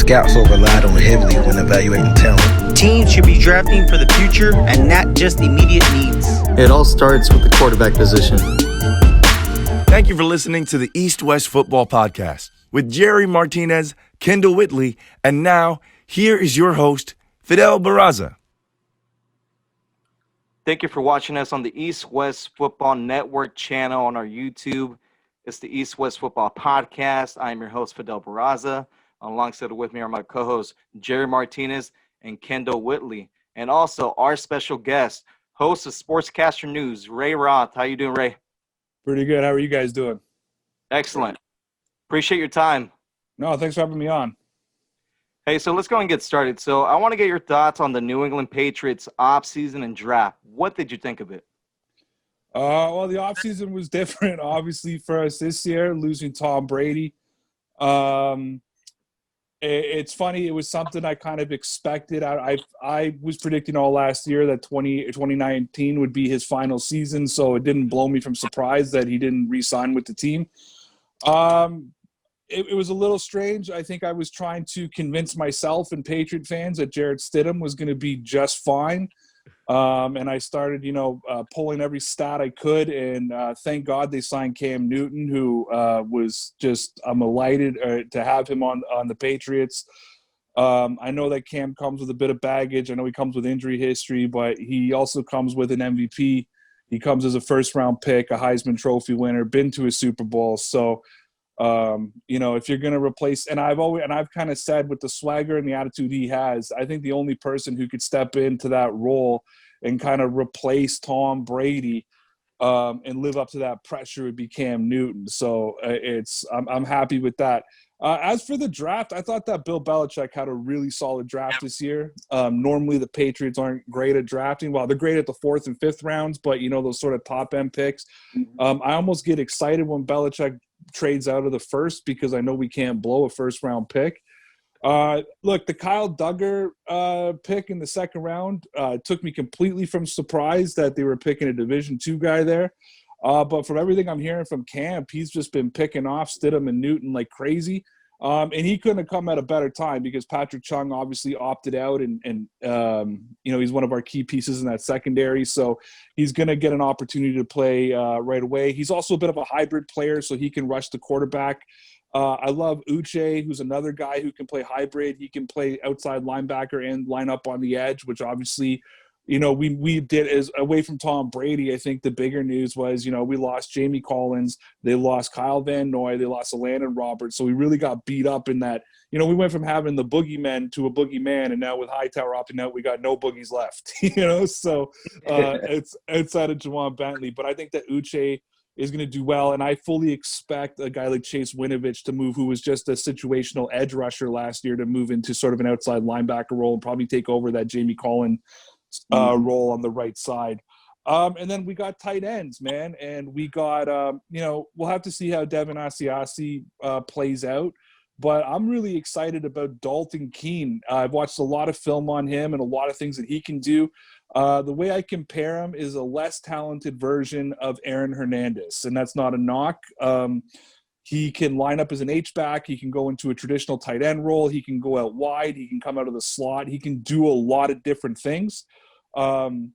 scouts are relied on heavily when evaluating talent. Teams should be drafting for the future and not just immediate needs. It all starts with the quarterback position. Thank you for listening to the East West Football Podcast with Jerry Martinez, Kendall Whitley, and now here is your host, Fidel Barraza. Thank you for watching us on the East West Football Network channel on our YouTube. It's the East West Football Podcast. I'm your host, Fidel Barraza. Alongside with me are my co-hosts, Jerry Martinez and Kendall Whitley. And also our special guest, host of SportsCastr News, Ray Rauth. How you doing, Ray? Pretty good. How are you guys doing? Excellent. Appreciate your time. No, thanks for having me on. Hey, so let's go and get started. So I want to get your thoughts on the New England Patriots offseason and draft. What did you think of it? Well, the offseason was different, obviously, for us this year, losing Tom Brady. It's funny. It was something I kind of expected. I was predicting all last year that 2019 would be his final season, so it didn't blow me from surprise that he didn't re-sign with the team. It was a little strange. I think I was trying to convince myself and Patriot fans that Jarrett Stidham was going to be just fine. And I started, pulling every stat I could, and thank God they signed Cam Newton, who was just I'm elated to have him on the Patriots. I know that Cam comes with a bit of baggage. I know he comes with injury history, but he also comes with an MVP. He comes as a first-round pick, a Heisman Trophy winner, been to a Super Bowl. So, if you're going to replace – and I've kind of said with the swagger and the attitude he has, I think the only person who could step into that role and kind of replace Tom Brady and live up to that pressure would be Cam Newton. So I'm happy with that. As for the draft, I thought that Bill Belichick had a really solid draft this year. Normally the Patriots aren't great at drafting. Well, they're great at the 4th and 5th rounds, but, those sort of top-end picks. I almost get excited when Belichick trades out of the first because I know we can't blow a first-round pick. Look, the Kyle Duggar pick in the 2nd round took me completely from surprise that they were picking a Division II guy there. But from everything I'm hearing from camp, he's just been picking off Stidham and Newton like crazy. And he couldn't have come at a better time because Patrick Chung obviously opted out and he's one of our key pieces in that secondary. So he's going to get an opportunity to play right away. He's also a bit of a hybrid player, so he can rush the quarterback. I love Uche, who's another guy who can play hybrid. He can play outside linebacker and line up on the edge, which obviously, we did as away from Tom Brady. I think the bigger news was, we lost Jamie Collins. They lost Kyle Van Noy. They lost Landon Roberts. So we really got beat up in that, we went from having the boogeymen to a boogeyman. And now with Hightower opting out, we got no boogies left, So it's outside of Juwan Bentley. But I think that Uche is going to do well, and I fully expect a guy like Chase Winovich to move, who was just a situational edge rusher last year, to move into sort of an outside linebacker role and probably take over that Jamie Collins role on the right side. And then we got tight ends, man, and we got, we'll have to see how Devin Asiasi plays out, but I'm really excited about Dalton Keene. I've watched a lot of film on him and a lot of things that he can do. The way I compare him is a less talented version of Aaron Hernandez, and that's not a knock. He can line up as an H-back. He can go into a traditional tight end role. He can go out wide. He can come out of the slot. He can do a lot of different things. Obviously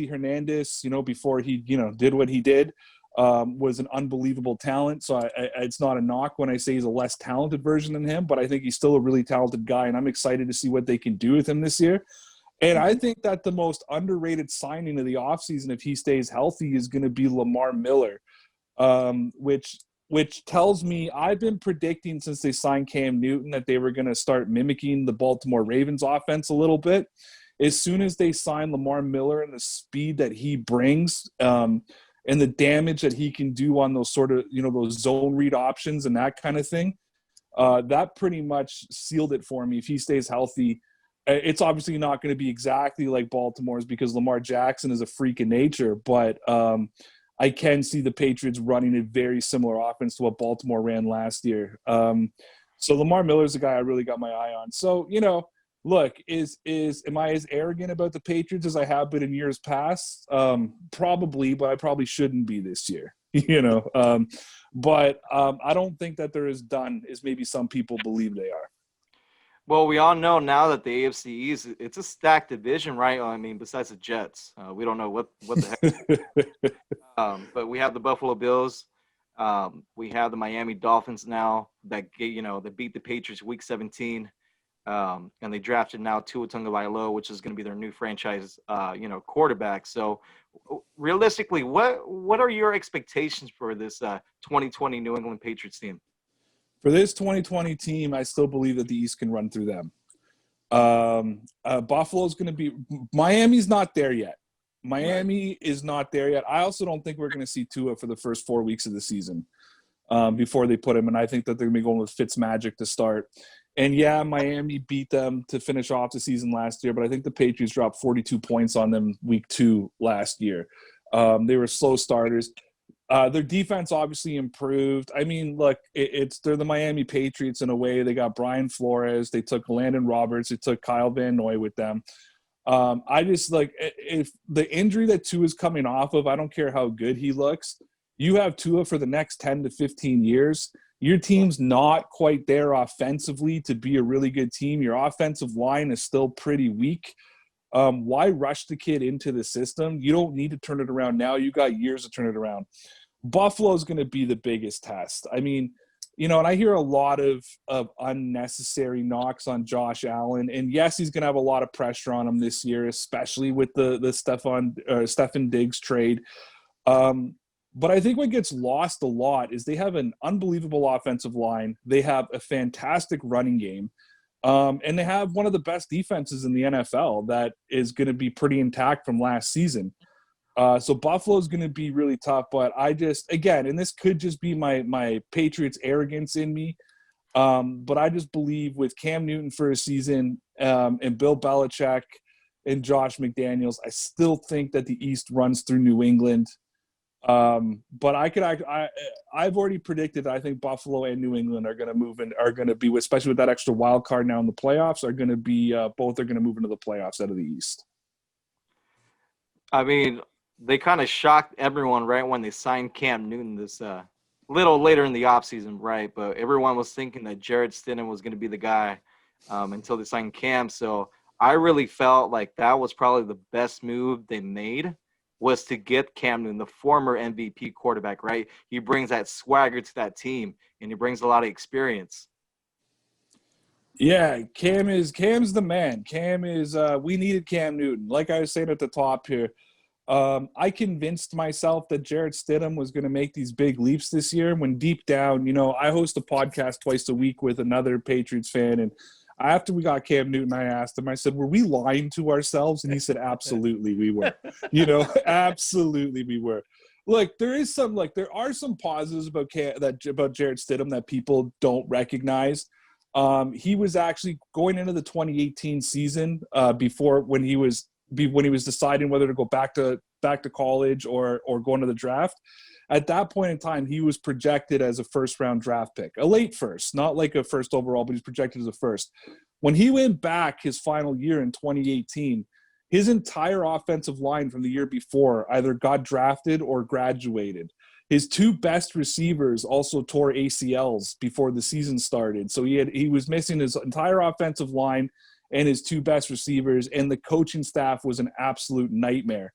Hernandez, before he, did what he did, was an unbelievable talent. So it's not a knock when I say he's a less talented version than him, but I think he's still a really talented guy, and I'm excited to see what they can do with him this year. And I think that the most underrated signing of the offseason, if he stays healthy, is going to be Lamar Miller, which tells me I've been predicting since they signed Cam Newton that they were going to start mimicking the Baltimore Ravens offense a little bit. As soon as they sign Lamar Miller and the speed that he brings and the damage that he can do on those sort of, those zone read options and that kind of thing, that pretty much sealed it for me. If he stays healthy, it's obviously not going to be exactly like Baltimore's because Lamar Jackson is a freak in nature, but I can see the Patriots running a very similar offense to what Baltimore ran last year. So Lamar Miller's the guy I really got my eye on. So, look, am I as arrogant about the Patriots as I have been in years past? Probably, but I probably shouldn't be this year. But I don't think that they're as done as maybe some people believe they are. Well, we all know now that the AFC East, it's a stacked division, right? I mean, besides the Jets, we don't know what the heck. But we have the Buffalo Bills. We have the Miami Dolphins now that they beat the Patriots Week 17, and they drafted now Tua Tagovailoa, which is going to be their new franchise, quarterback. So, realistically, what are your expectations for this 2020 New England Patriots team? For this 2020 team, I still believe that the East can run through them. Buffalo's going to be – Miami's not there yet. Miami is not there yet. I also don't think we're going to see Tua for the first 4 weeks of the season before they put him. And I think that they're going to be going with Fitzmagic to start. And, Miami beat them to finish off the season last year, but I think the Patriots dropped 42 points on them week 2 last year. They were slow starters. Their defense obviously improved. I mean, look, they're the Miami Patriots in a way. They got Brian Flores. They took Landon Roberts. They took Kyle Van Noy with them. I just if the injury that Tua is coming off of, I don't care how good he looks. You have Tua for the next 10 to 15 years. Your team's not quite there offensively to be a really good team. Your offensive line is still pretty weak. Why rush the kid into the system? You don't need to turn it around now. You got years to turn it around. Buffalo's going to be the biggest test. I mean, and I hear a lot of unnecessary knocks on Josh Allen. And yes, he's going to have a lot of pressure on him this year, especially with the Stefan Diggs trade. But I think what gets lost a lot is they have an unbelievable offensive line. They have a fantastic running game. And they have one of the best defenses in the NFL that is going to be pretty intact from last season. So Buffalo is going to be really tough, but and this could just be my Patriots arrogance in me, but I just believe with Cam Newton for a season and Bill Belichick and Josh McDaniels, I still think that the East runs through New England. But I've already predicted that I think Buffalo and New England are going to move in, are going to be, especially with that extra wild card now in the playoffs, are going to be both are going to move into the playoffs out of the East. I mean, they kind of shocked everyone right when they signed Cam Newton this little later in the offseason, right? But everyone was thinking that Jarrett Stidham was going to be the guy until they signed Cam. So I really felt like that was probably the best move they made, was to get Cam Newton, the former MVP quarterback, right? He brings that swagger to that team, and he brings a lot of experience. Yeah, Cam's the man. We needed Cam Newton. Like I was saying at the top here, I convinced myself that Jarrett Stidham was going to make these big leaps this year, when deep down, I host a podcast twice a week with another Patriots fan, and after we got Cam Newton, I asked him, I said, were we lying to ourselves? And he said, absolutely we were. Absolutely we were. Look, there are some positives about Jarrett Stidham that people don't recognize. He was actually going into the 2018 season before when he was deciding whether to go back to college or go into the draft. At that point in time, he was projected as a first-round draft pick, a late first, not like a first overall, but he's projected as a first. When he went back his final year in 2018, his entire offensive line from the year before either got drafted or graduated. His two best receivers also tore ACLs before the season started. So he was missing his entire offensive line and his two best receivers, and the coaching staff was an absolute nightmare.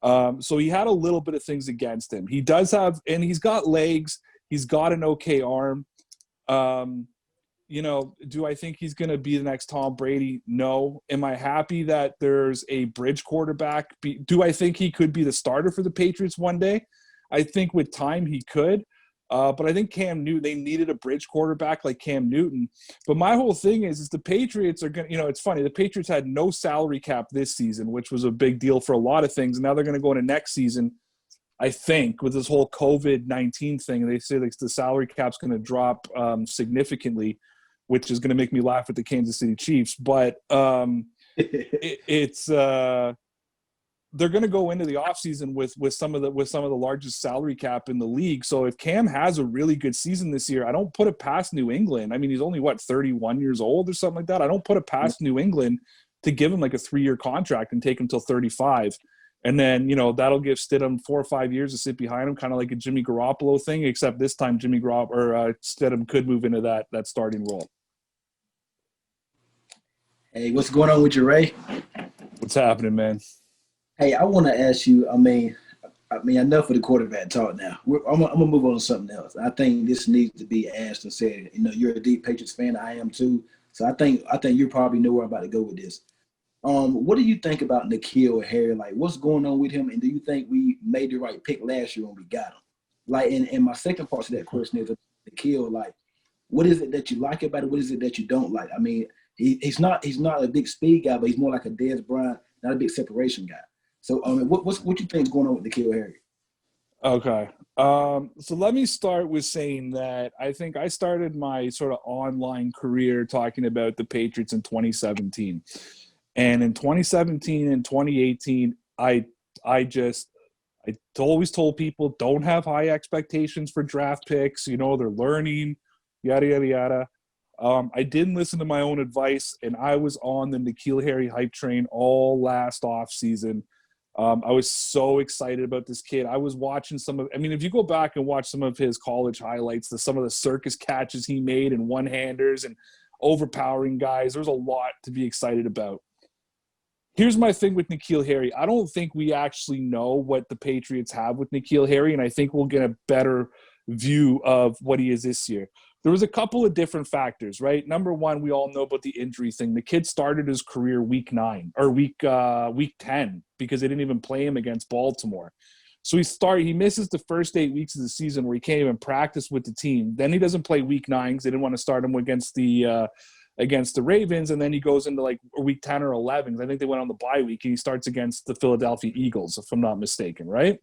So he had a little bit of things against him. He does have, and he's got legs. He's got an okay arm. Do I think he's going to be the next Tom Brady? No. Am I happy that there's a bridge quarterback? Do I think he could be the starter for the Patriots one day? I think with time he could. But I think Cam Newton, they needed a bridge quarterback like Cam Newton. But my whole thing is the Patriots are going to, it's funny. The Patriots had no salary cap this season, which was a big deal for a lot of things. And now they're going to go into next season, I think, with this whole COVID-19 thing. They say like the salary cap's going to drop significantly, which is going to make me laugh at the Kansas City Chiefs. But they're going to go into the offseason with some of the largest salary cap in the league. So if Cam has a really good season this year, I don't put it past New England. I mean, he's only 31 years old or something like that. I don't put it past New England to give him like a 3-year contract and take him till 35. And then, that'll give Stidham 4 or 5 years to sit behind him, kind of like a Jimmy Garoppolo thing, except this time Stidham could move into that starting role. Hey, what's going on with you, Ray? What's happening, man? Hey, I want to ask you, enough of the quarterback talk now. I'm going to move on to something else. I think this needs to be asked and said. You're a deep Patriots fan. I am too. So I think you probably know where I'm about to go with this. What do you think about N'Keal Harry? Like, what's going on with him? And do you think we made the right pick last year when we got him? Like, and my second part to that question is N'Keal, like, what is it that you like about it? What is it that you don't like? I mean, he's not a big speed guy, but he's more like a Dez Bryant, not a big separation guy. So, what you think is going on with N'Keal Harry? Okay. So let me start with saying that I think I started my sort of online career talking about the Patriots in 2017. And in 2017 and 2018, I always told people, don't have high expectations for draft picks. They're learning, yada, yada, yada. I didn't listen to my own advice, and I was on the N'Keal Harry hype train all last offseason. I was so excited about this kid. I was watching if you go back and watch some of his college highlights, some of the circus catches he made and one-handers and overpowering guys, there's a lot to be excited about. Here's my thing with N'Keal Harry. I don't think we actually know what the Patriots have with N'Keal Harry, and I think we'll get a better view of what he is this year. There was a couple of different factors, right? Number one, we all know about the injury thing. The kid started his career week 10 because they didn't even play him against Baltimore. So he misses the first 8 weeks of the season where he can't even practice with the team. Then he doesn't play week 9 because they didn't want to start him against the Ravens, and then he goes into like week 10 or 11. I think they went on the bye week, and he starts against the Philadelphia Eagles, if I'm not mistaken, right?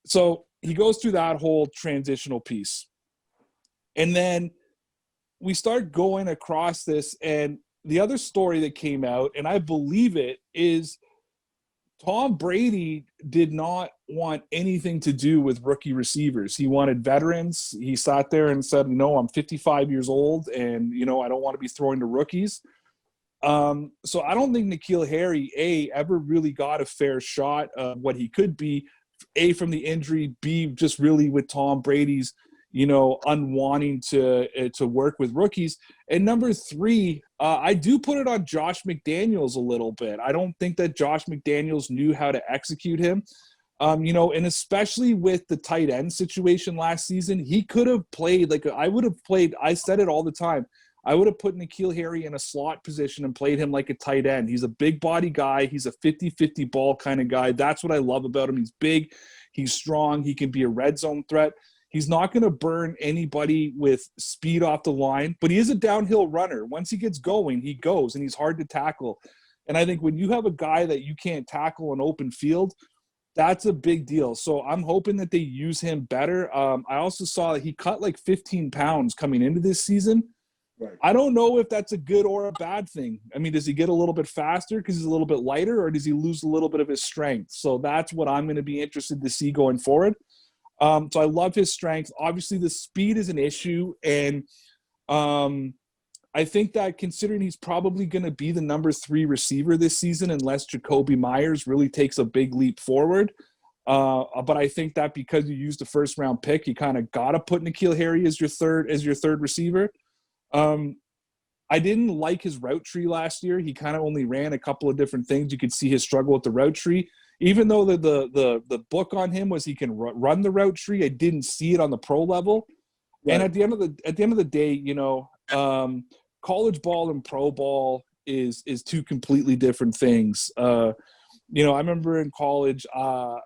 So he goes through that whole transitional piece. And then we start going across this, and the other story that came out, and I believe it, is Tom Brady did not want anything to do with rookie receivers. He wanted veterans. He sat there and said, no, I'm 55 years old, and, I don't want to be throwing to rookies. So I don't think N'Keal Harry, ever really got a fair shot of what he could be, from the injury, B, just really with Tom Brady's, unwanting to work with rookies. And number 3, I do put it on Josh McDaniels a little bit. I don't think that Josh McDaniels knew how to execute him. And especially with the tight end situation last season, he could have played I said it all the time. I would have put N'Keal Harry in a slot position and played him like a tight end. He's a big body guy. He's a 50-50 ball kind of guy. That's what I love about him. He's big. He's strong. He can be a red zone threat. He's not going to burn anybody with speed off the line, but he is a downhill runner. Once he gets going, he goes, and he's hard to tackle. And I think when you have a guy that you can't tackle in open field, that's a big deal. So I'm hoping that they use him better. I also saw that he cut like 15 pounds coming into this season. Right. I don't know if that's a good or a bad thing. I mean, does he get a little bit faster because he's a little bit lighter, or does he lose a little bit of his strength? So that's what I'm going to be interested to see going forward. So I love his strength. Obviously, the speed is an issue, and I think that considering he's probably going to be the number 3 receiver this season unless Jacoby Myers really takes a big leap forward. But I think that because you used a first-round pick, you kind of got to put N'Keal Harry as your third receiver. I didn't like his route tree last year. He kind of only ran a couple of different things. You could see his struggle with the route tree. Even though the book on him was he can run the route tree, I didn't see it on the pro level. Right. And at the end of the day, college ball and pro ball is 2 completely different things. I remember in college, I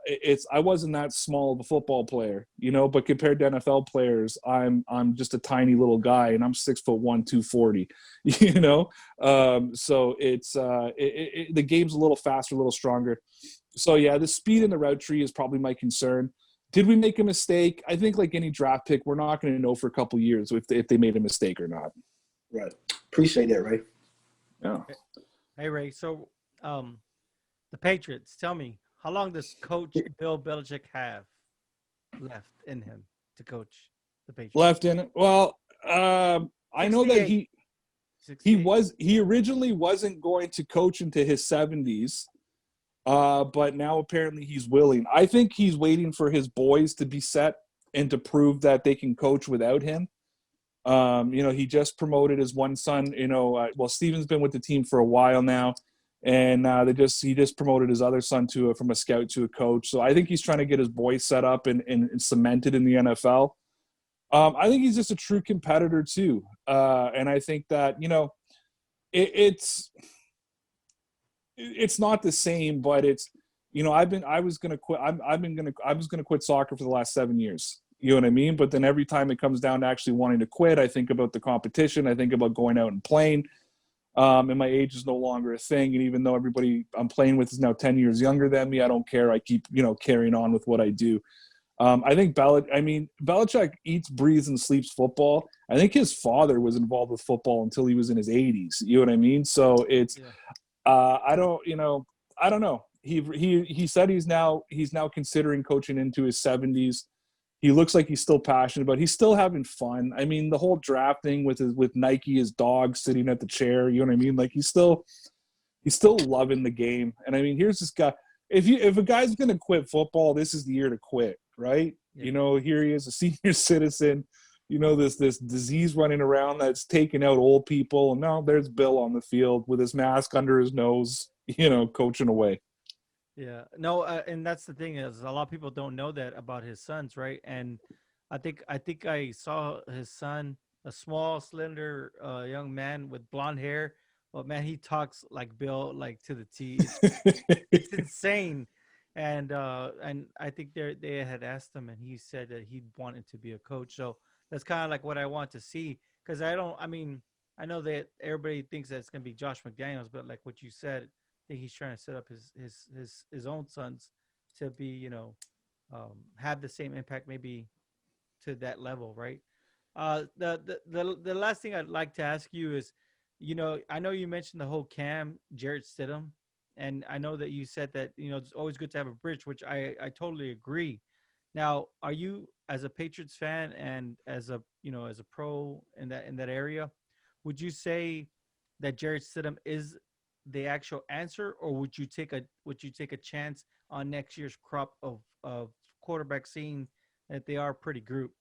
wasn't that small of a football player, but compared to NFL players, I'm just a tiny little guy, and I'm 6'1", 240, so it's the game's a little faster, a little stronger. So yeah, the speed in the route tree is probably my concern. Did we make a mistake? I think like any draft pick, we're not going to know for a couple of years if they made a mistake or not. Right. Appreciate that, Ray. Yeah. Hey, Ray. So, the Patriots, tell me, how long does Coach Bill Belichick have left in him to coach the Patriots? Left in it? Well, I know that he originally wasn't going to coach into his 70s. But now apparently he's willing. I think he's waiting for his boys to be set and to prove that they can coach without him. He just promoted his one son. Steven's been with the team for a while now, and he just promoted his other son from a scout to a coach. So I think he's trying to get his boys set up and cemented in the NFL. I think he's just a true competitor too, and I think that it's not the same, but it's I was gonna quit soccer for the last 7 years. You know what I mean? But then every time it comes down to actually wanting to quit, I think about the competition. I think about going out and playing. And my age is no longer a thing. And even though everybody I'm playing with is now 10 years younger than me, I don't care. I keep, carrying on with what I do. I think Belichick eats, breathes, and sleeps football. I think his father was involved with football until he was in his 80s. You know what I mean? So it's, I don't know. He said he's now considering coaching into his 70s. He looks like he's still passionate, but he's still having fun. I mean, the whole draft thing with Nike, his dog sitting at the chair, you know what I mean? Like he's still loving the game. And I mean, here's this guy. If a guy's going to quit football, this is the year to quit, right? Yeah. Here he is, a senior citizen, this disease running around that's taking out old people. And now there's Bill on the field with his mask under his nose, coaching away. Yeah, no, and that's the thing is a lot of people don't know that about his sons, right? And I think I saw his son, a small, slender young man with blonde hair. But man, he talks like Bill, like to the T. It's insane. And I think they had asked him, and he said that he wanted to be a coach. So that's kind of like what I want to see, because I know that everybody thinks that it's gonna be Josh McDaniels, but like what you said. I think he's trying to set up his own sons to be, have the same impact, maybe to that level, right? The last thing I'd like to ask you is, I know you mentioned the whole Jarrett Stidham, and I know that you said that it's always good to have a bridge, which I totally agree. Now, are you, as a Patriots fan and as a pro in that area, would you say that Jarrett Stidham is the actual answer, or would you take a chance on next year's crop of quarterback, seeing that they are pretty good?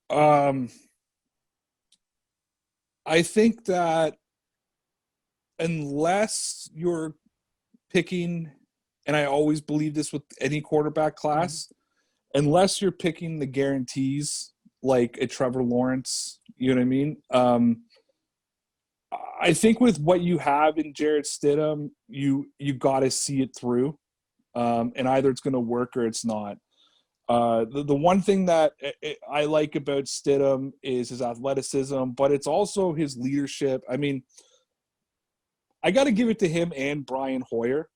I think that unless you're picking, and I always believe this with any quarterback class, unless you're picking the guarantees like a Trevor Lawrence, you know what I mean? I think with what you have in Jarrett Stidham, you got to see it through, and either it's going to work or it's not. The one thing that I like about Stidham is his athleticism, but it's also his leadership. I mean, I got to give it to him and Brian Hoyer.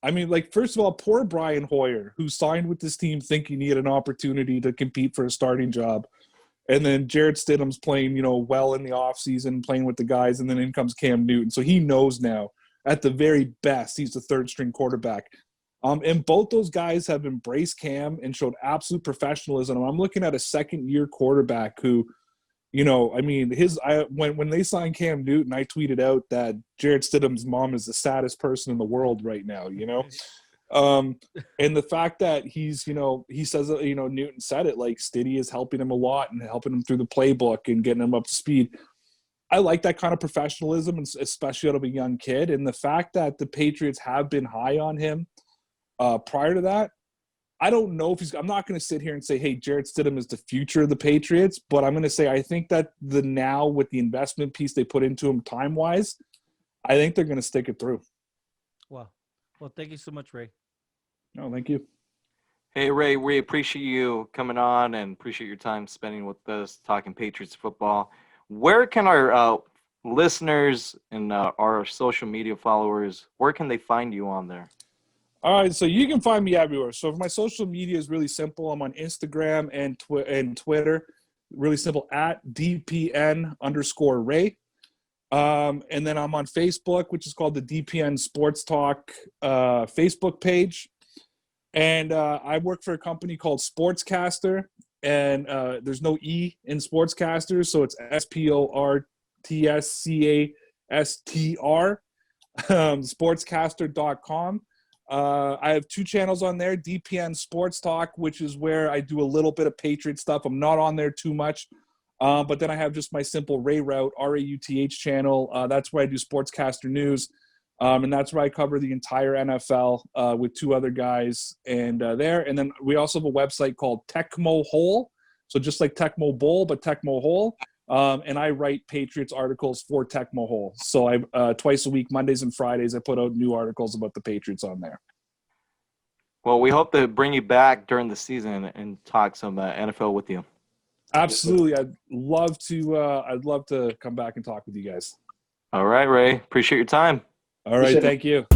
I mean, first of all, poor Brian Hoyer, who signed with this team thinking he had an opportunity to compete for a starting job. And then Jarrett Stidham's playing, well in the offseason, playing with the guys, and then in comes Cam Newton. So he knows now, at the very best, he's the third-string quarterback. And both those guys have embraced Cam and showed absolute professionalism. I'm looking at a second-year quarterback who, when they signed Cam Newton, I tweeted out that Jarrett Stidham's mom is the saddest person in the world right now, and the fact that he's, he says, Newton said it, like Stiddy is helping him a lot and helping him through the playbook and getting him up to speed. I like that kind of professionalism, especially out of a young kid. And the fact that the Patriots have been high on him prior to that, I don't know if I'm not going to sit here and say, hey, Jarrett Stidham is the future of the Patriots, but I'm going to say I think that now with the investment piece they put into him time-wise, I think they're going to stick it through. Wow. Well, thank you so much, Ray. No, thank you. Hey, Ray, we appreciate you coming on and appreciate your time spending with us talking Patriots football. Where can our listeners and our social media followers, where can they find you on there? All right, so you can find me everywhere. So my social media is really simple. I'm on Instagram and Twitter. Really simple, at DPN_Ray. And then I'm on Facebook, which is called the DPN Sports Talk Facebook page. And I work for a company called SportsCastr, and there's no E in SportsCastr, so it's SportsCastr. SportsCastr.com. I have 2 channels on there, DPN Sports Talk, which is where I do a little bit of Patriot stuff. I'm not on there too much. But then I have just my simple Rauth, R-A-U-T-H channel. That's where I do SportsCastr News. And that's where I cover the entire NFL with 2 other guys and there. And then we also have a website called Tecmohole. So just like Tecmo Bowl, but Tecmohole. And I write Patriots articles for Tecmohole. So I twice a week, Mondays and Fridays, I put out new articles about the Patriots on there. Well, we hope to bring you back during the season and talk some NFL with you. Absolutely. I'd love to come back and talk with you guys. All right, Ray. Appreciate your time. All right. Thank you.